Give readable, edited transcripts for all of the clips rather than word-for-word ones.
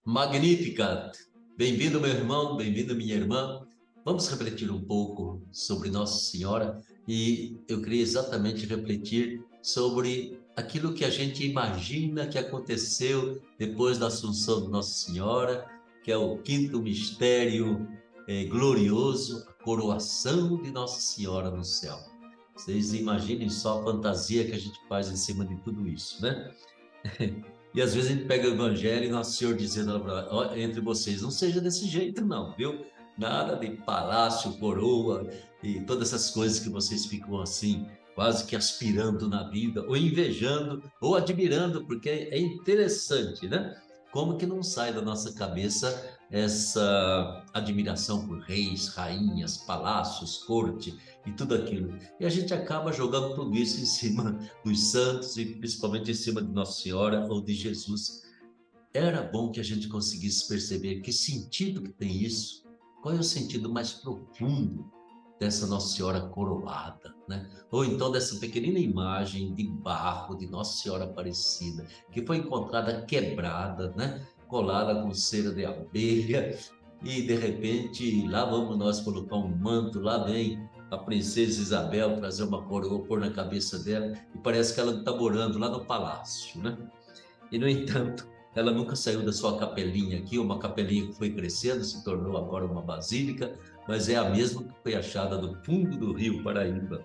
Magnificat! Bem-vindo, meu irmão, bem-vindo, minha irmã. Vamos refletir um pouco sobre Nossa Senhora e eu queria exatamente refletir sobre aquilo que a gente imagina que aconteceu depois da Assunção de Nossa Senhora, que é o quinto mistério glorioso, a coroação de Nossa Senhora no céu. Vocês imaginem só a fantasia que a gente faz em cima de tudo isso, né? E às vezes a gente pega o evangelho e Nosso Senhor dizendo entre vocês, não seja desse jeito não, viu? Nada de palácio, coroa e todas essas coisas que vocês ficam assim, quase que aspirando na vida, ou invejando, ou admirando, porque é interessante, né? Como que não sai da nossa cabeça essa admiração por reis, rainhas, palácios, corte e tudo aquilo. E a gente acaba jogando tudo isso em cima dos santos e principalmente em cima de Nossa Senhora ou de Jesus. Era bom que a gente conseguisse perceber que sentido que tem isso, qual é o sentido mais profundo dessa Nossa Senhora coroada, né? Ou então dessa pequenina imagem de barro de Nossa Senhora Aparecida, que foi encontrada quebrada, né? Colada com cera de abelha, e de repente lá vamos nós colocar um manto, lá vem a princesa Isabel trazer uma coroa, pôr na cabeça dela, e parece que ela está morando lá no palácio, né? E, no entanto, ela nunca saiu da sua capelinha aqui, uma capelinha que foi crescendo, se tornou agora uma basílica, mas é a mesma que foi achada no fundo do rio Paraíba,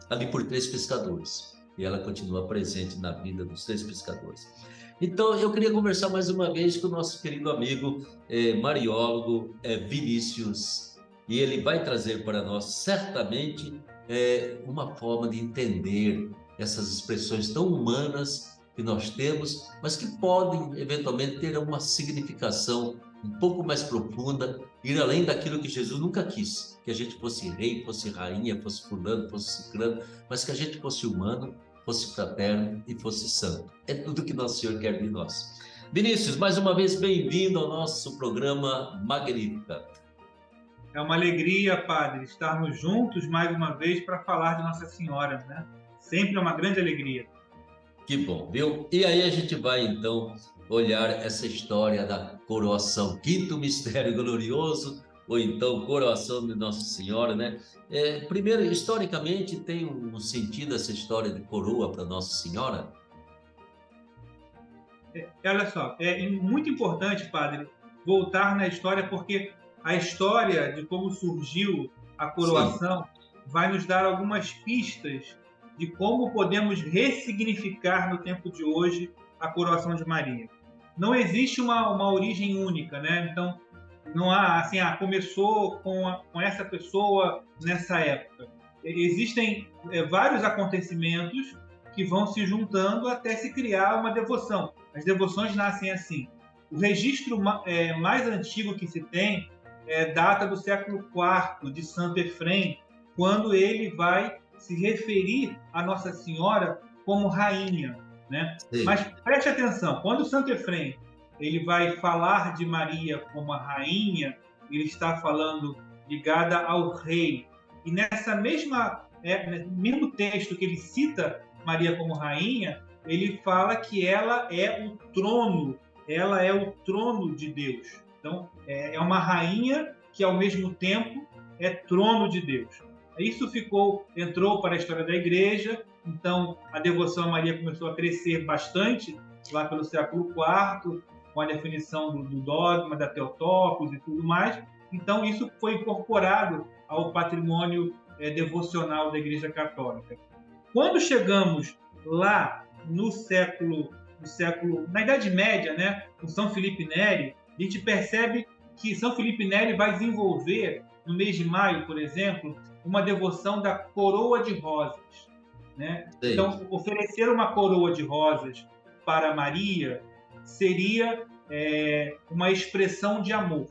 ali por três pescadores. E ela continua presente na vida dos três pescadores. Então, eu queria conversar mais uma vez com o nosso querido amigo mariólogo Vinícius, e ele vai trazer para nós, certamente, uma forma de entender essas expressões tão humanas que nós temos, mas que podem, eventualmente, ter uma significação um pouco mais profunda, ir além daquilo que Jesus nunca quis, que a gente fosse rei, fosse rainha, fosse fulano, fosse ciclano, mas que a gente fosse humano, fosse fraterno e fosse santo. É tudo que Nosso Senhor quer de nós. Vinícius, mais uma vez bem-vindo ao nosso programa Magnífica. É uma alegria, Padre, estarmos juntos mais uma vez para falar de Nossa Senhora, né? Sempre é uma grande alegria. Que bom, viu? E aí a gente vai então olhar essa história da coroação, quinto mistério glorioso, ou então coroação de Nossa Senhora, né? Primeiro, historicamente, tem um sentido essa história de coroa para Nossa Senhora? Olha só, é muito importante, Padre, voltar na história, porque a história de como surgiu a Sim, coroação vai nos dar algumas pistas de como podemos ressignificar no tempo de hoje a coroação de Maria. Não existe uma origem única, né? Então, não há assim, começou com essa pessoa nessa época. Existem vários acontecimentos que vão se juntando até se criar uma devoção. As devoções nascem assim. O registro mais antigo que se tem data do século IV, de Santo Efrem, quando ele vai se referir a Nossa Senhora como rainha, né? Mas sim, preste atenção, quando Santo Efrem ele vai falar de Maria como a rainha, ele está falando ligada ao rei. E nessa mesmo texto que ele cita Maria como rainha, ele fala que ela é o trono de Deus. Então, é uma rainha que ao mesmo tempo é trono de Deus. Isso entrou para a história da igreja, então a devoção a Maria começou a crescer bastante lá pelo século IV, com a definição do dogma, da Theotokos e tudo mais. Então, isso foi incorporado ao patrimônio devocional da Igreja Católica. Quando chegamos lá na Idade Média, né, com São Felipe Neri, a gente percebe que São Felipe Neri vai desenvolver, no mês de maio, por exemplo, uma devoção da coroa de rosas. Né? sei. Então, oferecer uma coroa de rosas para Maria seria uma expressão de amor.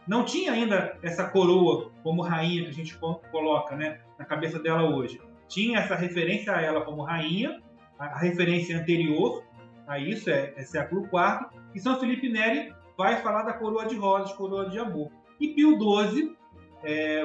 Não tinha ainda essa coroa como rainha que a gente coloca, né, na cabeça dela hoje. Tinha essa referência a ela como rainha, a referência anterior a isso é século IV, e São Felipe Neri vai falar da coroa de rosas, coroa de amor. E Pio XII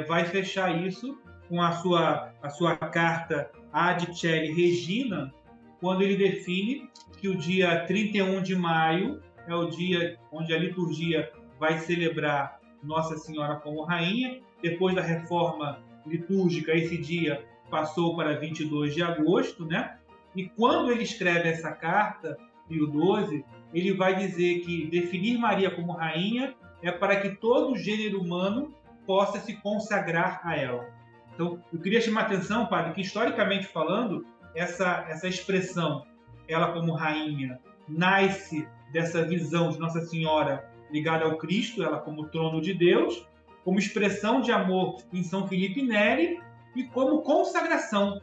vai fechar isso com a sua carta Ad Celi Regina, quando ele define que o dia 31 de maio é o dia onde a liturgia vai celebrar Nossa Senhora como rainha. Depois da reforma litúrgica, esse dia passou para 22 de agosto, né? E quando ele escreve essa carta, Pio XII, ele vai dizer que definir Maria como rainha é para que todo o gênero humano possa se consagrar a ela. Então, eu queria chamar a atenção, padre, que historicamente falando, essa expressão, ela como rainha, nasce dessa visão de Nossa Senhora ligada ao Cristo, ela como trono de Deus, como expressão de amor em São Filipe Neri e como consagração.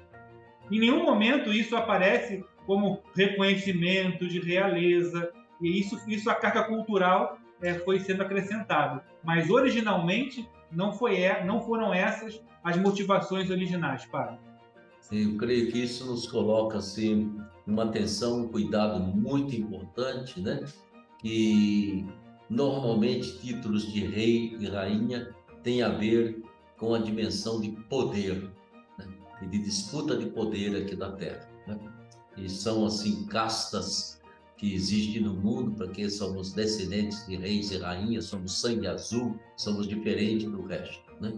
Em nenhum momento isso aparece como reconhecimento de realeza, e isso a carga cultural foi sendo acrescentado. Mas originalmente não foram essas as motivações originais, padre. Eu creio que isso nos coloca assim uma atenção, um cuidado muito importante, né? Que normalmente títulos de rei e rainha têm a ver com a dimensão de poder, né? E de disputa de poder aqui na Terra, né? E são assim castas que existem no mundo, porque somos descendentes de reis e rainhas, somos sangue azul, somos diferentes do resto, né?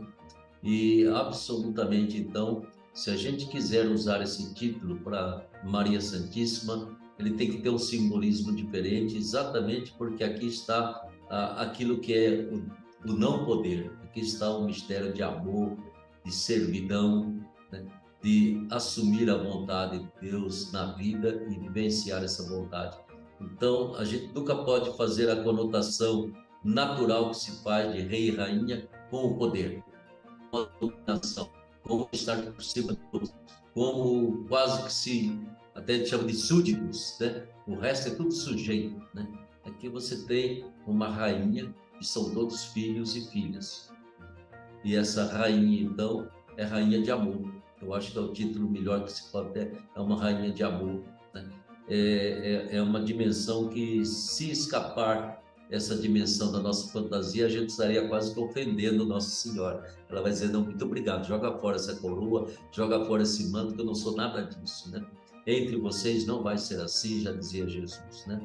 E absolutamente, então, se a gente quiser usar esse título para Maria Santíssima, ele tem que ter um simbolismo diferente, exatamente porque aqui está aquilo que é o não poder, aqui está o mistério de amor, de servidão, né? De assumir a vontade de Deus na vida e vivenciar essa vontade. Então, a gente nunca pode fazer a conotação natural que se faz de rei e rainha com o poder, a dominação, como estar por cima de todos, como quase que se até chama de súditos, né? O resto é tudo sujeito, né? Aqui você tem uma rainha que são todos filhos e filhas. E essa rainha, então, é rainha de amor. Eu acho que é o título melhor que se pode ter, é uma rainha de amor, né? É uma dimensão que, se escapar essa dimensão da nossa fantasia, a gente estaria quase que ofendendo Nossa Senhora. Ela vai dizer, não, muito obrigado, joga fora essa coroa, joga fora esse manto, que eu não sou nada disso, né? Entre vocês não vai ser assim, já dizia Jesus, né?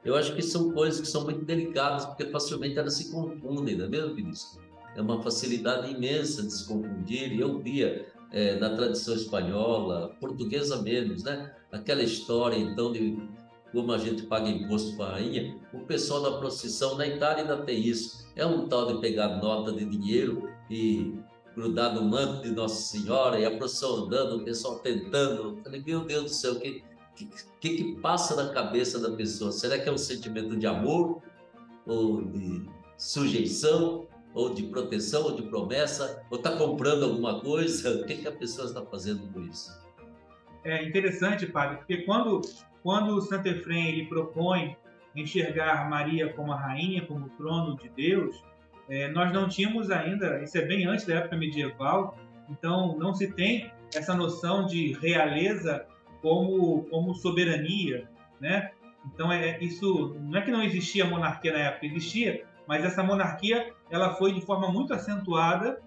Eu acho que são coisas que são muito delicadas, porque facilmente elas se confundem, não é mesmo, Vinícius? É uma facilidade imensa de se confundir, e eu via na tradição espanhola, portuguesa menos, né? Aquela história, então, de como a gente paga imposto para a rainha. O pessoal da procissão, na Itália ainda tem isso, é um tal de pegar nota de dinheiro e grudar no manto de Nossa Senhora, e a procissão andando, o pessoal tentando. Eu falei, meu Deus do céu, o que passa na cabeça da pessoa? Será que é um sentimento de amor, ou de sujeição, ou de proteção, ou de promessa, ou está comprando alguma coisa? O que a pessoa está fazendo com isso? É interessante, padre, porque quando o Santo Efrem ele propõe enxergar Maria como a rainha, como o trono de Deus, nós não tínhamos ainda, isso é bem antes da época medieval, então não se tem essa noção de realeza como soberania, né? Então isso não é que não existia monarquia na época, existia, mas essa monarquia ela foi de forma muito acentuada,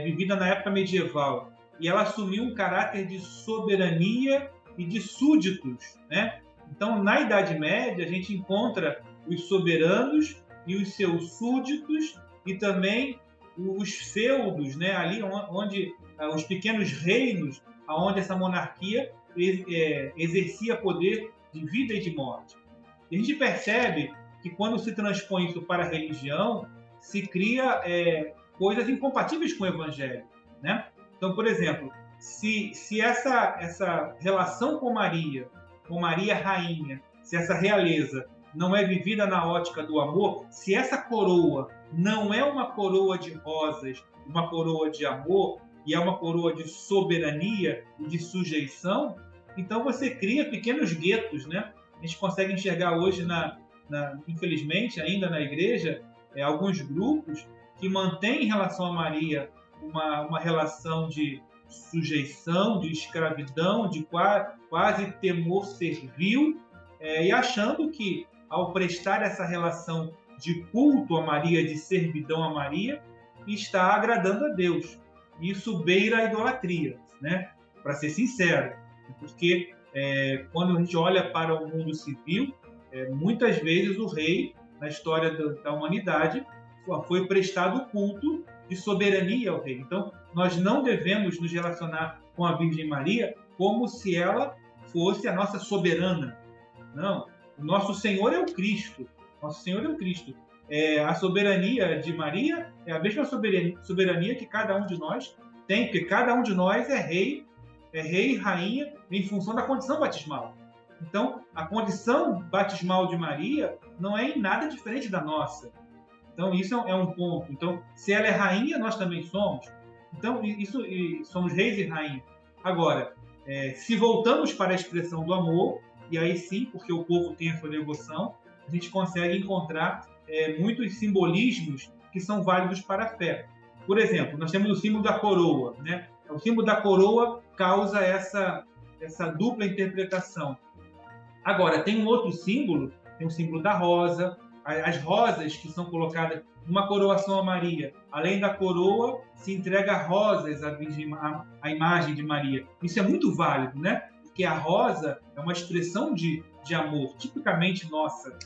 vivida na época medieval, e ela assumiu um caráter de soberania e de súditos, né? Então, na Idade Média, a gente encontra os soberanos e os seus súditos e também os feudos, né? Ali onde os pequenos reinos, onde essa monarquia exercia poder de vida e de morte. E a gente percebe que quando se transpõe isso para a religião, se cria coisas incompatíveis com o Evangelho, né? Então, por exemplo, se essa relação com Maria rainha, se essa realeza não é vivida na ótica do amor, se essa coroa não é uma coroa de rosas, uma coroa de amor, e é uma coroa de soberania e de sujeição, então você cria pequenos guetos, né? A gente consegue enxergar hoje, infelizmente, ainda na igreja, alguns grupos que mantêm em relação a Maria uma relação de sujeição, de escravidão, de quase temor servil, e achando que, ao prestar essa relação de culto a Maria, de servidão a Maria, está agradando a Deus. Isso beira a idolatria, né? Para ser sincero, porque quando a gente olha para o mundo civil, Muitas vezes o rei, na história da humanidade, foi prestado o culto de soberania ao rei. Então, nós não devemos nos relacionar com a Virgem Maria como se ela fosse a nossa soberana. Não. O nosso Senhor é o Cristo. Nosso Senhor é o Cristo. A soberania de Maria é a mesma soberania que cada um de nós tem, porque cada um de nós é rei e rainha em função da condição batismal. Então, a condição batismal de Maria não é em nada diferente da nossa. Então, isso é um ponto. Então, se ela é rainha, nós também somos. Então, somos reis e rainhas. Agora, se voltamos para a expressão do amor, e aí sim, porque o povo tem a sua devoção, a gente consegue encontrar muitos simbolismos que são válidos para a fé. Por exemplo, nós temos o símbolo da coroa, né? O símbolo da coroa causa essa dupla interpretação. Agora, tem um outro símbolo, tem o símbolo da rosa, as rosas que são colocadas numa coroação a Maria. Além da coroa, se entrega rosas à imagem de Maria. Isso é muito válido, né? Porque a rosa é uma expressão de amor, tipicamente nossa,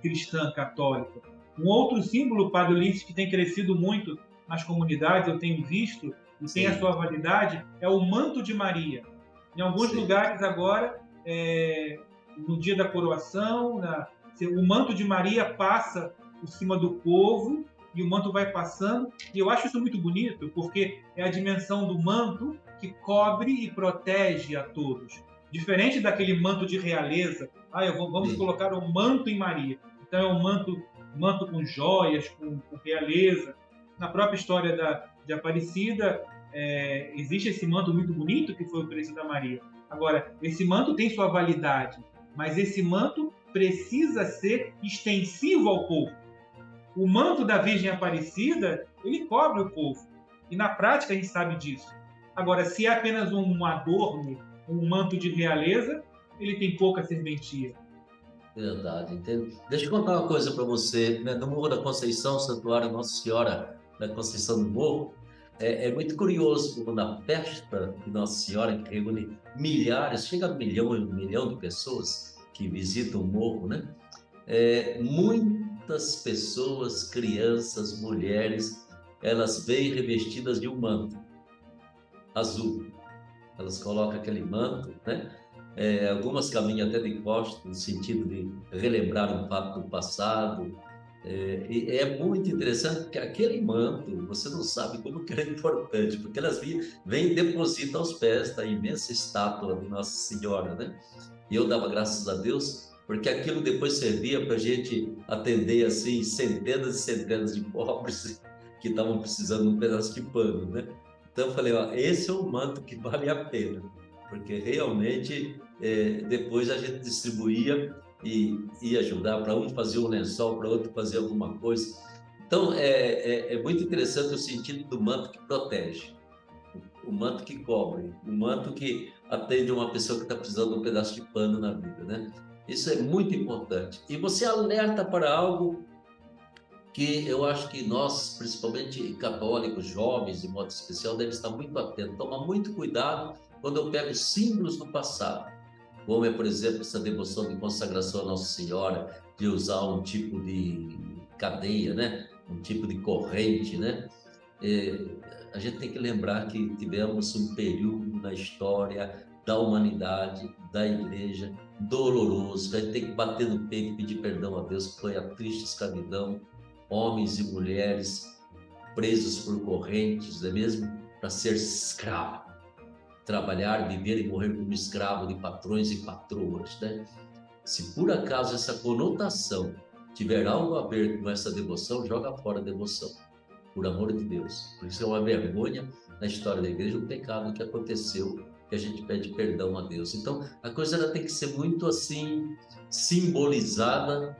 cristã, católica. Um outro símbolo, Padre Ulisses, que tem crescido muito nas comunidades, eu tenho visto, e tem a sua validade, é o manto de Maria. Em alguns lugares agora, no dia da coroação, o manto de Maria passa por cima do povo e o manto vai passando. E eu acho isso muito bonito, porque é a dimensão do manto que cobre e protege a todos. Diferente daquele manto de realeza, vamos colocar um manto em Maria. Então é um manto com joias, com realeza. Na própria história de Aparecida, existe esse manto muito bonito que foi oferecido a Maria. Agora, esse manto tem sua validade, mas esse manto precisa ser extensivo ao povo. O manto da Virgem Aparecida, ele cobre o povo. E na prática a gente sabe disso. Agora, se é apenas um adorno, um manto de realeza, ele tem pouca serventia. Verdade, entendo. Deixa eu contar uma coisa para você, né? No Morro da Conceição, Santuário Nossa Senhora da Conceição do Morro, é muito curioso como na festa de Nossa Senhora, que reúne milhares, chega a um milhão de pessoas que visitam o morro, né? Muitas pessoas, crianças, mulheres, elas vêm revestidas de um manto azul. Elas colocam aquele manto, né? Algumas caminham até de costas, no sentido de relembrar um fato do passado. E é muito interessante, porque aquele manto, você não sabe como que é importante, porque elas vêm e depositam aos pés da imensa estátua de Nossa Senhora, né? E eu dava graças a Deus, porque aquilo depois servia para a gente atender, assim, centenas e centenas de pobres que estavam precisando de um pedaço de pano, né? Então eu falei, esse é um manto que vale a pena, porque realmente depois a gente distribuía e ia ajudar para um fazer um lençol, para outro fazer alguma coisa. Então é muito interessante o sentido do manto que protege, o manto que cobre, o manto que atende uma pessoa que está precisando de um pedaço de pano na vida, né? Isso é muito importante. E você alerta para algo que eu acho que nós, principalmente católicos, jovens, de modo especial, devem estar muito atentos, tomar muito cuidado quando eu pego símbolos do passado, como é, por exemplo, essa devoção de consagração a Nossa Senhora, de usar um tipo de cadeia, né? Um tipo de corrente, né? A gente tem que lembrar que tivemos um período na história da humanidade, da igreja, doloroso, que a gente tem que bater no peito e pedir perdão a Deus, que foi a triste escravidão, homens e mulheres presos por correntes, não é mesmo? Para ser escravo, trabalhar, viver e morrer como escravo de patrões e patroas, né? Se por acaso essa conotação tiver algo a ver com essa devoção, joga fora a devoção, por amor de Deus. Por isso é uma vergonha na história da igreja, um pecado que aconteceu, que a gente pede perdão a Deus. Então, a coisa ela tem que ser muito assim, simbolizada,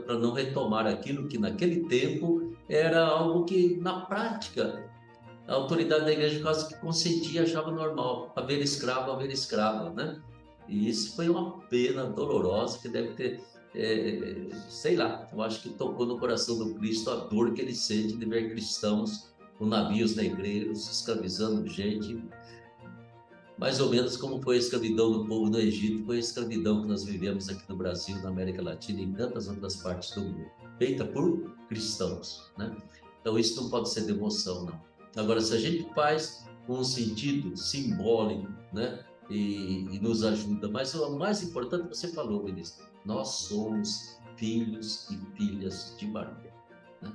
para não retomar aquilo que naquele tempo era algo que, na prática, a autoridade da igreja quase que consentia, achava normal, haver escravo, haver escrava, né? E isso foi uma pena dolorosa que deve ter, sei lá, eu acho que tocou no coração do Cristo a dor que ele sente de ver cristãos com navios negreiros escravizando gente. mais ou menos como foi a escravidão do povo no Egito, foi a escravidão que nós vivemos aqui no Brasil, na América Latina e em tantas outras partes do mundo, feita por cristãos, né? Então isso não pode ser devoção, não. Agora, se a gente faz com um sentido simbólico, né? E nos ajuda, mas o mais importante você falou, ministro, nós somos filhos e filhas de Maria, né?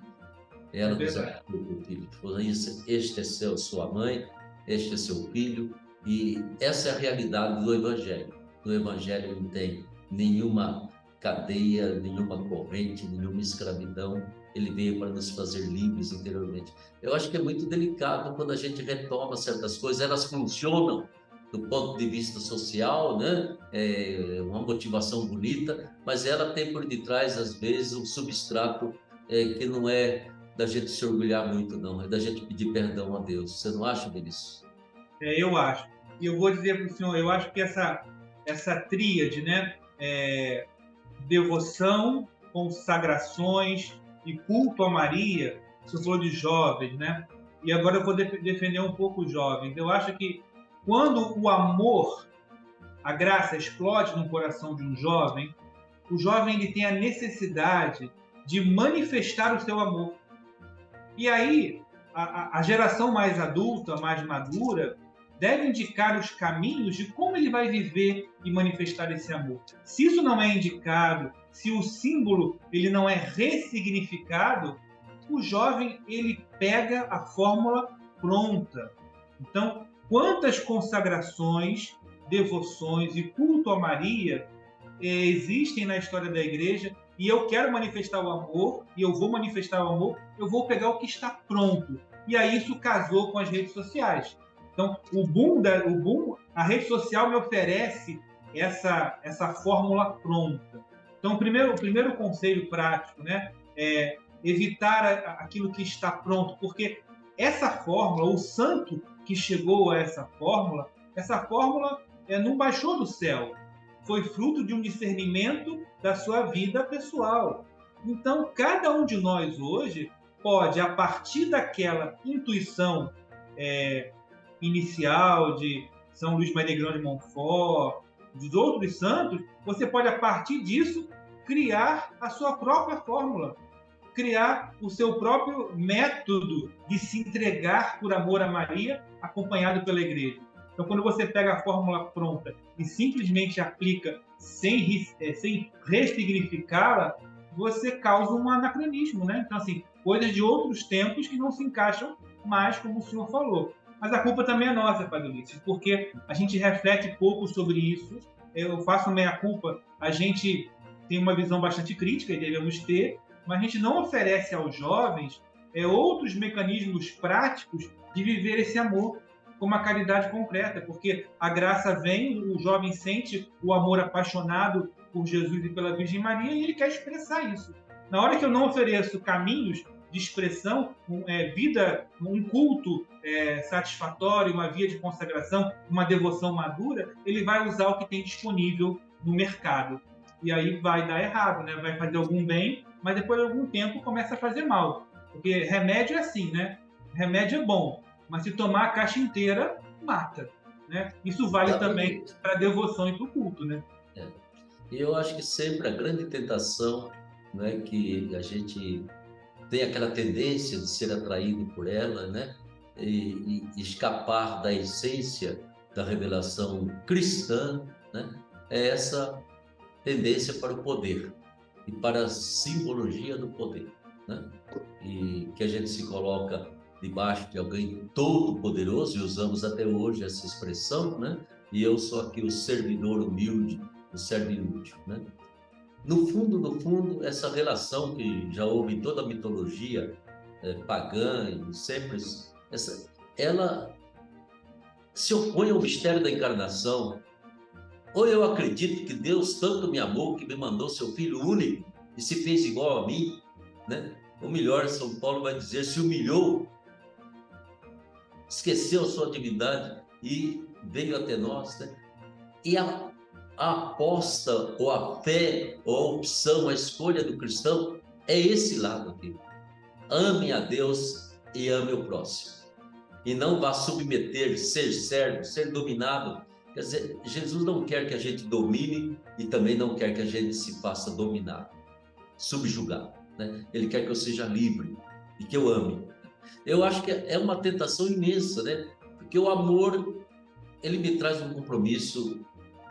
É Ela nos verdade. ajuda, o filho. Este é sua mãe, este é seu filho, e essa é a realidade do Evangelho. No Evangelho não tem nenhuma cadeia, nenhuma corrente, nenhuma escravidão. Ele veio para nos fazer livres interiormente. Eu acho que é muito delicado quando a gente retoma certas coisas, elas funcionam do ponto de vista social, né? É uma motivação bonita, mas ela tem por detrás, às vezes, um substrato que não é da gente se orgulhar muito, não. É da gente pedir perdão a Deus. Você não acha, Vinícius? Eu acho. E eu vou dizer para o senhor, eu acho que essa tríade, né? Devoção, consagrações e culto a Maria, você falou de jovens, né? E agora eu vou defender um pouco os jovens. Eu acho que quando o amor, a graça explode no coração de um jovem, o jovem ele tem a necessidade de manifestar o seu amor. E aí, a geração mais adulta, mais madura, deve indicar os caminhos de como ele vai viver e manifestar esse amor. Se isso não é indicado, se o símbolo ele não é ressignificado, o jovem ele pega a fórmula pronta. Então, quantas consagrações, devoções e culto a Maria existem na história da igreja, e eu quero manifestar o amor, e eu vou manifestar o amor, eu vou pegar o que está pronto. E aí isso casou com as redes sociais. Então, o boom, a rede social me oferece essa fórmula pronta. Então, o primeiro conselho prático, né, é evitar aquilo que está pronto, porque essa fórmula, o santo que chegou a essa fórmula não baixou do céu, foi fruto de um discernimento da sua vida pessoal. Então, cada um de nós hoje pode, a partir daquela intuição inicial de São Luís Maria Grande de Montfort, dos outros santos, você pode, a partir disso, criar a sua própria fórmula, criar o seu próprio método de se entregar por amor a Maria, acompanhado pela igreja. Então, quando você pega a fórmula pronta e simplesmente aplica sem ressignificá-la, você causa um anacronismo, né? Então, assim, coisas de outros tempos que não se encaixam mais, como o senhor falou. Mas a culpa também é nossa, Padre Ulisses, porque a gente reflete pouco sobre isso. Eu faço meia-culpa, a gente tem uma visão bastante crítica, e devemos ter, mas a gente não oferece aos jovens outros mecanismos práticos de viver esse amor como a caridade concreta, porque a graça vem, o jovem sente o amor apaixonado por Jesus e pela Virgem Maria e ele quer expressar isso. Na hora que eu não ofereço caminhos de expressão, um culto satisfatório, uma via de consagração, uma devoção madura, ele vai usar o que tem disponível no mercado. E aí vai dar errado, né? Vai fazer algum bem, mas depois de algum tempo começa a fazer mal. Porque remédio é assim, né? Remédio é bom, mas se tomar a caixa inteira, mata. Né? Isso vale também Exatamente. para a devoção e para o culto. Né? E eu acho que sempre a grande tentação, né, que a gente tem aquela tendência de ser atraído por ela, né, e escapar da essência da revelação cristã, né, é essa tendência para o poder e para a simbologia do poder, né? E que a gente se coloca debaixo de alguém todo-poderoso, e usamos até hoje essa expressão, né? E eu sou aqui o servidor humilde, o servo inútil, né? No fundo, essa relação que já houve em toda a mitologia pagã, e sempre ela se opõe ao mistério da encarnação. Ou eu acredito que Deus tanto me amou que me mandou seu Filho único e se fez igual a mim, né? Ou melhor, São Paulo vai dizer, se humilhou, esqueceu sua divindade e veio até nós, né? E a aposta, ou a fé, ou a opção, a escolha do cristão é esse lado aqui. Ame a Deus e ame o próximo. e não vá submeter, ser servo, ser dominado. Quer dizer, Jesus não quer que a gente domine e também não quer que a gente se faça dominar, subjugar, né? Ele quer que eu seja livre e que eu ame. Eu acho que é uma tentação imensa, né? Porque o amor, ele me traz um compromisso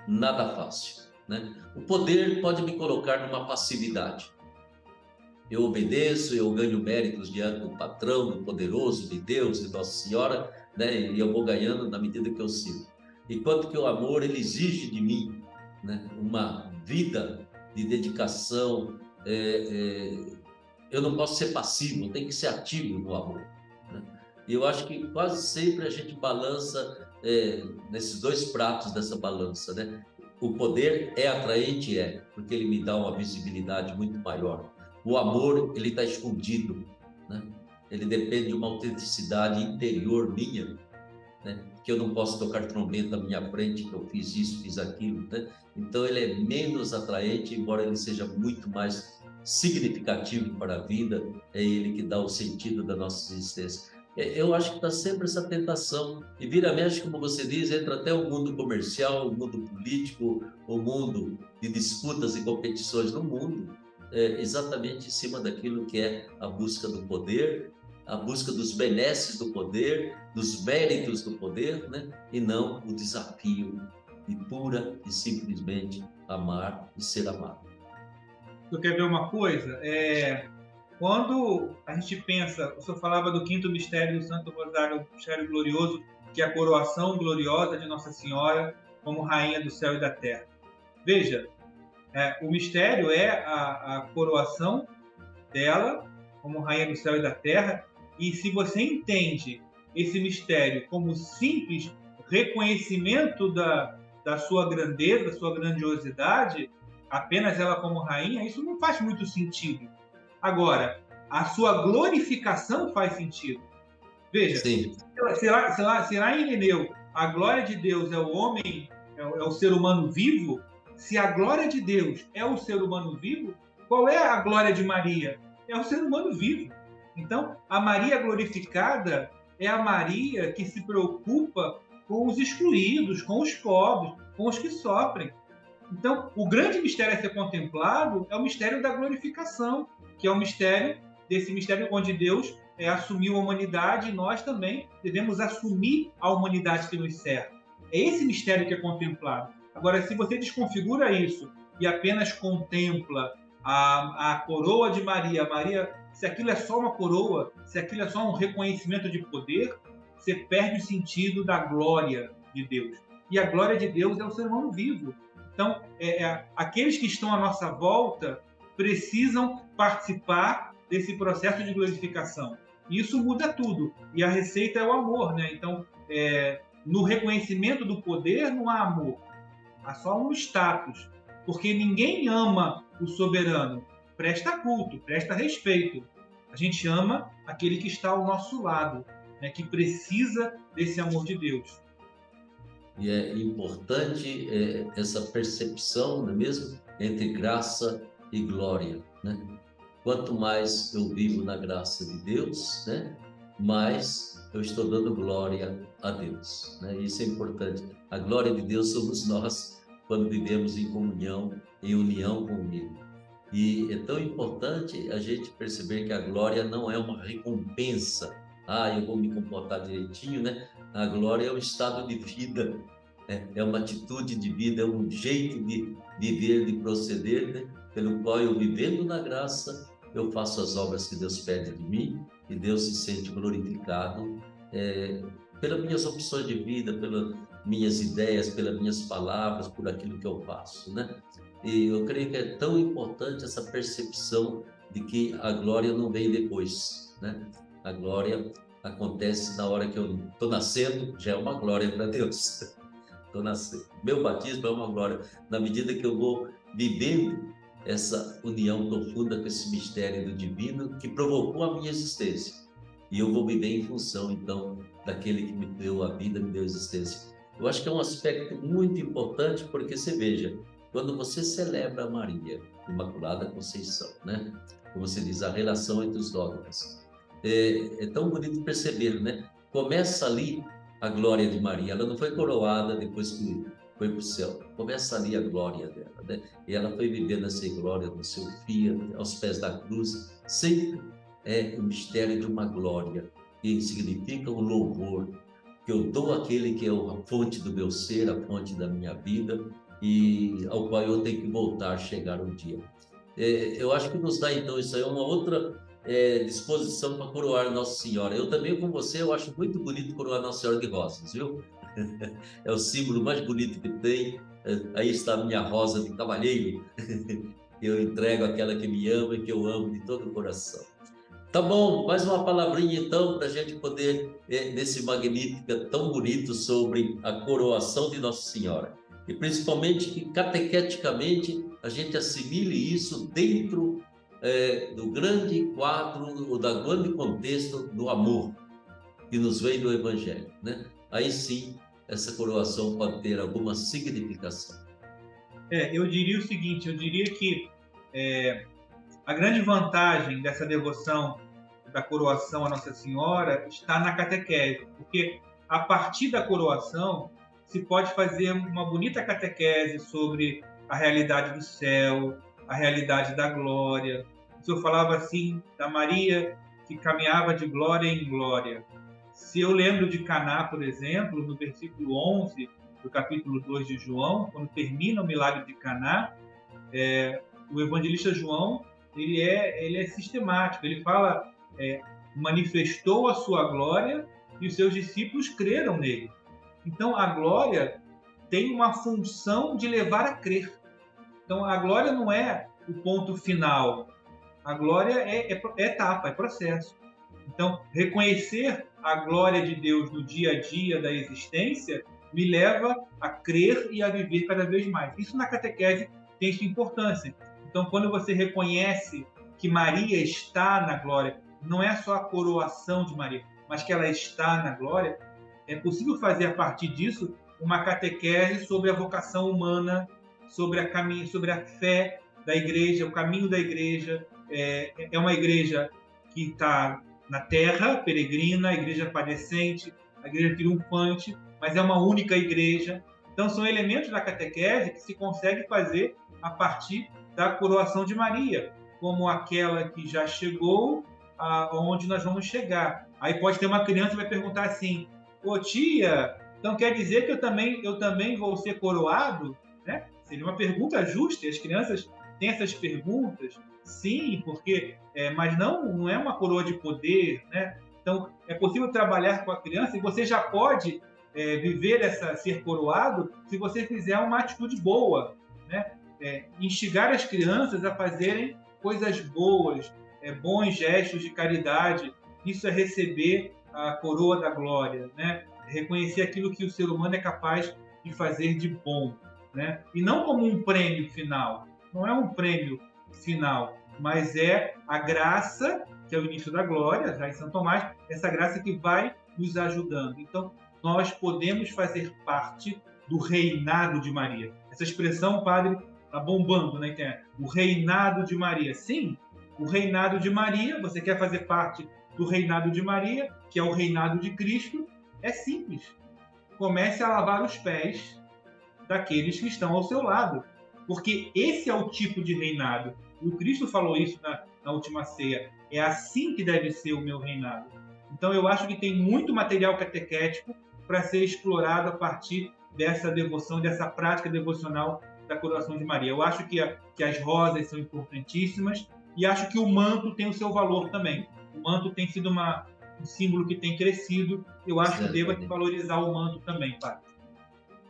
nada fácil, né? O poder pode me colocar numa passividade. Eu obedeço, eu ganho méritos diante do patrão, do poderoso, de Deus, de Nossa Senhora, né? E eu vou ganhando na medida que eu sirvo. Enquanto que o amor, ele exige de mim, né, uma vida de dedicação. Eu não posso ser passivo, eu tenho que ser ativo no amor, né? E eu acho que quase sempre a gente balança nesses dois pratos dessa balança, né? O poder é atraente, porque ele me dá uma visibilidade muito maior. O amor, ele está escondido, né? Ele depende de uma autenticidade interior minha, né? Que eu não posso tocar trombeta à minha frente, que eu fiz isso, fiz aquilo, né? Então ele é menos atraente, embora ele seja muito mais significativo para a vida, é ele que dá o sentido da nossa existência. Eu acho que está sempre essa tentação, e vira mexe, como você diz, entra até o mundo comercial, o mundo político, o mundo de disputas e competições no mundo, exatamente em cima daquilo que é a busca do poder, a busca dos benesses do poder, dos méritos do poder, né? E não o desafio de pura e simplesmente amar e ser amado. Tu quer ver uma coisa? Quando a gente pensa, o senhor falava do quinto mistério do Santo Rosário, o mistério glorioso, que é a coroação gloriosa de Nossa Senhora como Rainha do Céu e da Terra. Veja, o mistério é a coroação dela como Rainha do Céu e da Terra, e se você entende esse mistério como simples reconhecimento da sua grandeza, da sua grandiosidade, apenas ela como rainha, isso não faz muito sentido. Agora, a sua glorificação faz sentido. Veja, Sim. se lá em Ireneu a glória de Deus é o homem, é o ser humano vivo, se a glória de Deus é o ser humano vivo, qual é a glória de Maria? É o ser humano vivo. Então, a Maria glorificada é a Maria que se preocupa com os excluídos, com os pobres, com os que sofrem. Então, o grande mistério a ser contemplado é o mistério da glorificação, que é o mistério desse mistério onde Deus assumiu a humanidade e nós também devemos assumir a humanidade que nos serve. É esse mistério que é contemplado. Agora, se você desconfigura isso e apenas contempla a coroa de Maria, se aquilo é só uma coroa, se aquilo é só um reconhecimento de poder, você perde o sentido da glória de Deus. E a glória de Deus é o ser humano vivo. Então, aqueles que estão à nossa volta precisam participar desse processo de glorificação. E isso muda tudo. E a receita é o amor, né? Então, no reconhecimento do poder não há amor, há só um status. Porque ninguém ama o soberano. Presta culto, presta respeito. A gente ama aquele que está ao nosso lado, né? Que precisa desse amor de Deus. E é importante essa percepção, não é mesmo? Entre graça e glória, né? Quanto mais eu vivo na graça de Deus, né, mais eu estou dando glória a Deus, né? Isso é importante. A glória de Deus somos nós quando vivemos em comunhão, em união com Ele. E é tão importante a gente perceber que a glória não é uma recompensa. Eu vou me comportar direitinho, né? A glória é um estado de vida, é uma atitude de vida, é um jeito de viver, de proceder, né? Pelo qual eu, vivendo na graça, eu faço as obras que Deus pede de mim e Deus se sente glorificado pelas minhas opções de vida, pelas minhas ideias, pelas minhas palavras, por aquilo que eu faço, né? E eu creio que é tão importante essa percepção de que a glória não vem depois, né? A glória acontece na hora que eu estou nascendo, já é uma glória para Deus. Estou nascendo. Meu batismo é uma glória. Na medida que eu vou vivendo essa união profunda com esse mistério do divino que provocou a minha existência. E eu vou viver em função, então, daquele que me deu a vida, me deu a existência. Eu acho que é um aspecto muito importante, porque você veja, quando você celebra Maria, Imaculada Conceição, né? Como se diz, a relação entre os dogmas. É tão bonito perceber, né? começa ali a glória de Maria. Ela não foi coroada depois que foi para o céu. Começa ali a glória dela, né? E ela foi vivendo essa glória no seu filho, aos pés da cruz. Sempre é o mistério de uma glória, que significa um louvor, que eu dou àquele que é a fonte do meu ser, a fonte da minha vida, e ao qual eu tenho que voltar, chegar um dia. Eu acho que nos dá, então, isso aí é uma outra disposição para coroar Nossa Senhora. Eu também, com você, eu acho muito bonito coroar Nossa Senhora de Rosas, viu? É o símbolo mais bonito que tem. Aí está a minha rosa de cavalheiro. Eu entrego àquela que me ama e que eu amo de todo o coração. Tá bom, mais uma palavrinha então para a gente poder, nesse Magnífica tão bonito sobre a coroação de Nossa Senhora. E principalmente que catequeticamente a gente assimile isso dentro do grande quadro, ou do grande contexto do amor que nos vem do Evangelho, né? Aí sim, essa coroação pode ter alguma significação. Eu diria o seguinte, eu diria que a grande vantagem dessa devoção da coroação a Nossa Senhora está na catequese, porque a partir da coroação se pode fazer uma bonita catequese sobre a realidade do céu, a realidade da glória. O senhor falava assim da Maria que caminhava de glória em glória. Se eu lembro de Caná, por exemplo, no versículo 11 do capítulo 2 de João, quando termina o milagre de Caná, o evangelista João ele é sistemático. Ele fala, manifestou a sua glória e os seus discípulos creram nele. Então, a glória tem uma função de levar a crer. Então, a glória não é o ponto final. A glória é etapa, é processo. Então, reconhecer a glória de Deus no dia a dia da existência me leva a crer e a viver cada vez mais. Isso na catequese tem sua importância. Então, quando você reconhece que Maria está na glória, não é só a coroação de Maria, mas que ela está na glória, é possível fazer a partir disso uma catequese sobre a vocação humana, sobre a fé da igreja, o caminho da igreja. É uma igreja que está na terra, peregrina, a igreja padecente, a igreja triunfante, mas é uma única igreja. Então, são elementos da catequese que se consegue fazer a partir da coroação de Maria, como aquela que já chegou aonde nós vamos chegar. Aí pode ter uma criança que vai perguntar assim: ô tia, então quer dizer que eu também vou ser coroado? Né? Seria uma pergunta justa, e as crianças têm essas perguntas. Sim, porque mas não é uma coroa de poder, né? Então é possível trabalhar com a criança e você já pode viver ser coroado se você fizer uma atitude boa, né? Instigar as crianças a fazerem coisas boas, bons gestos de caridade. Isso é receber a coroa da glória, né? Reconhecer aquilo que o ser humano é capaz de fazer de bom, né? E não como um prêmio final. Não é um prêmio final, mas é a graça, que é o início da glória, já em São Tomás, essa graça que vai nos ajudando. Então, nós podemos fazer parte do reinado de Maria. Essa expressão, padre, está bombando na internet. O reinado de Maria. Sim, o reinado de Maria, você quer fazer parte do reinado de Maria, que é o reinado de Cristo, é simples. Comece a lavar os pés daqueles que estão ao seu lado. Porque esse é o tipo de reinado. E o Cristo falou isso na última ceia. É assim que deve ser o meu reinado. Então, eu acho que tem muito material catequético para ser explorado a partir dessa devoção, dessa prática devocional da coroação de Maria. Eu acho que as rosas são importantíssimas e acho que o manto tem o seu valor também. O manto tem sido um símbolo que tem crescido. Eu acho que deva valorizar o manto também, padre.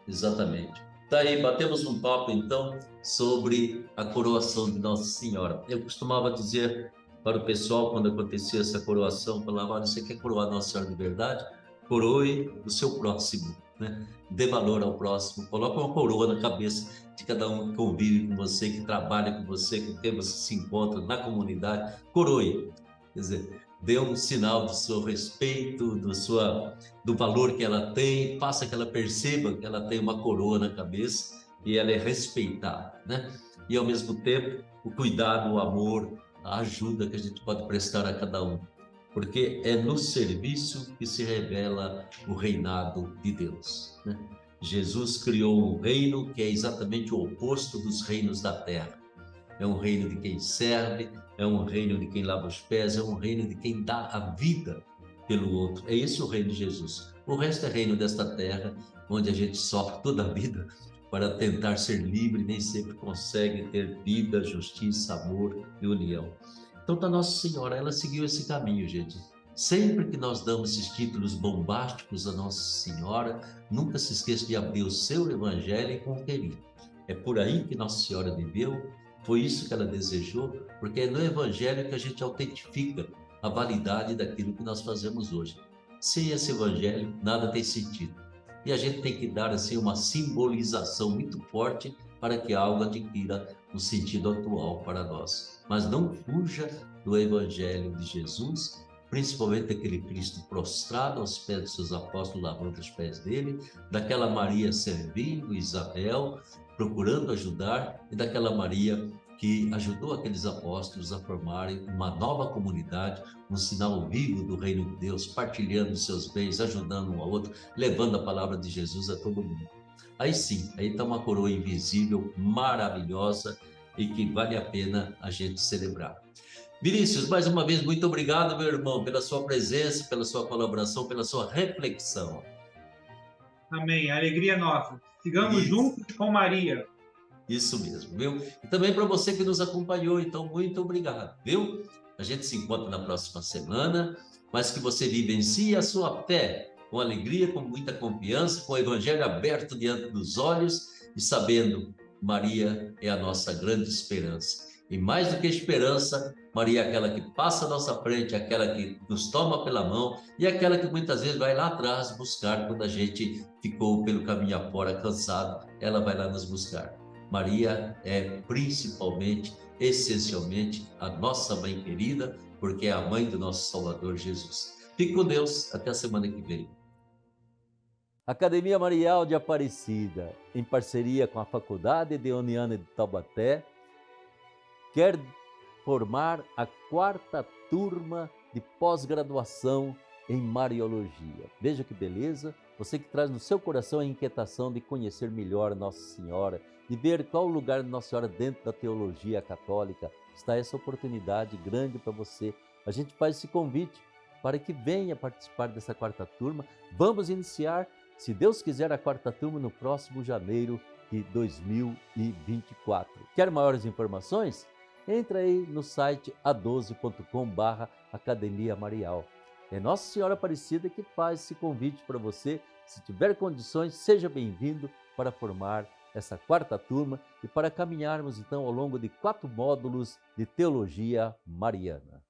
Exatamente. Tá aí, batemos um papo então sobre a coroação de Nossa Senhora. Eu costumava dizer para o pessoal, quando acontecia essa coroação, falava: olha, você quer coroar Nossa Senhora de verdade? Coroe o seu próximo, né? Dê valor ao próximo, coloque uma coroa na cabeça de cada um que convive com você, que trabalha com você, com quem você se encontra na comunidade. Coroe, quer dizer, dê um sinal do seu respeito, do valor que ela tem, faça que ela perceba que ela tem uma coroa na cabeça e ela é respeitada, né? E ao mesmo tempo, o cuidado, o amor, a ajuda que a gente pode prestar a cada um. porque é no serviço que se revela o reinado de Deus, né? Jesus criou um reino que é exatamente o oposto dos reinos da terra. É um reino de quem serve, é um reino de quem lava os pés, é um reino de quem dá a vida pelo outro. É esse o reino de Jesus. O resto é reino desta terra, onde a gente sofre toda a vida para tentar ser livre, nem sempre consegue ter vida, justiça, amor e união. Então, da Nossa Senhora, ela seguiu esse caminho, gente. Sempre que nós damos esses títulos bombásticos a Nossa Senhora, nunca se esqueça de abrir o seu evangelho e conferir. É por aí que Nossa Senhora viveu, foi isso que ela desejou, porque é no evangelho que a gente autentifica a validade daquilo que nós fazemos hoje. Sem esse evangelho, nada tem sentido. E a gente tem que dar assim uma simbolização muito forte para que algo adquira um sentido atual para nós. Mas não fuja do evangelho de Jesus, principalmente aquele Cristo prostrado aos pés dos seus apóstolos, lavando os pés dele, daquela Maria servindo Isabel, procurando ajudar, e daquela Maria que ajudou aqueles apóstolos a formarem uma nova comunidade, um sinal vivo do reino de Deus, partilhando seus bens, ajudando um ao outro, levando a palavra de Jesus a todo mundo. Aí sim, aí está uma coroa invisível, maravilhosa, e que vale a pena a gente celebrar. Vinícius, mais uma vez, muito obrigado, meu irmão, pela sua presença, pela sua colaboração, pela sua reflexão. Amém. Alegria nossa. Sigamos Isso. juntos com Maria. Isso mesmo, viu? E também para você que nos acompanhou, então, muito obrigado, viu? A gente se encontra na próxima semana, mas que você vivencie a sua fé com alegria, com muita confiança, com o evangelho aberto diante dos olhos e sabendo, Maria é a nossa grande esperança. E mais do que esperança, Maria é aquela que passa à nossa frente, aquela que nos toma pela mão e aquela que muitas vezes vai lá atrás buscar quando a gente ficou pelo caminho afora cansado, ela vai lá nos buscar. Maria é principalmente, essencialmente, a nossa mãe querida, porque é a mãe do nosso Salvador Jesus. Fique com Deus, até a semana que vem. Academia Marial de Aparecida, em parceria com a Faculdade de Uniana de Taubaté, quer formar a 4ª turma de pós-graduação em Mariologia. Veja que beleza, você que traz no seu coração a inquietação de conhecer melhor Nossa Senhora, de ver qual o lugar de Nossa Senhora dentro da teologia católica, está essa oportunidade grande para você. A gente faz esse convite para que venha participar dessa 4ª turma. Vamos iniciar, se Deus quiser, a 4ª turma no próximo janeiro de 2024. Quer maiores informações? Entra aí no site a12.com/Academia Marial. É Nossa Senhora Aparecida que faz esse convite para você. Se tiver condições, seja bem-vindo para formar essa 4ª turma e para caminharmos então ao longo de 4 módulos de Teologia Mariana.